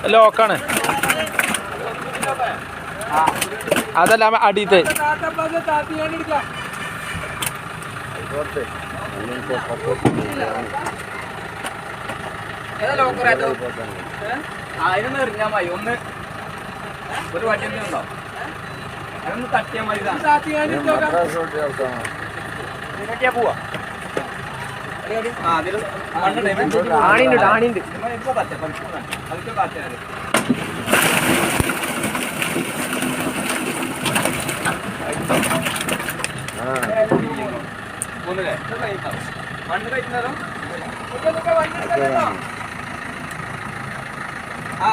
ലോക്കാണ്. അതല്ല അടിയത്ത് അതിനൊന്ന് എറിഞ്ഞാൽ മതി. ഒന്ന് ഒരു വണ്ടി ഉണ്ടോ അതൊന്ന് തട്ടിയാൽ മതി. പോവാ ആണിണ്ട് ആണിണ്ട് അതൊക്കെ താറ്റാറ് ഒന്നില്ലേ മണ്ണ് കഴിക്കുന്നതോ ആ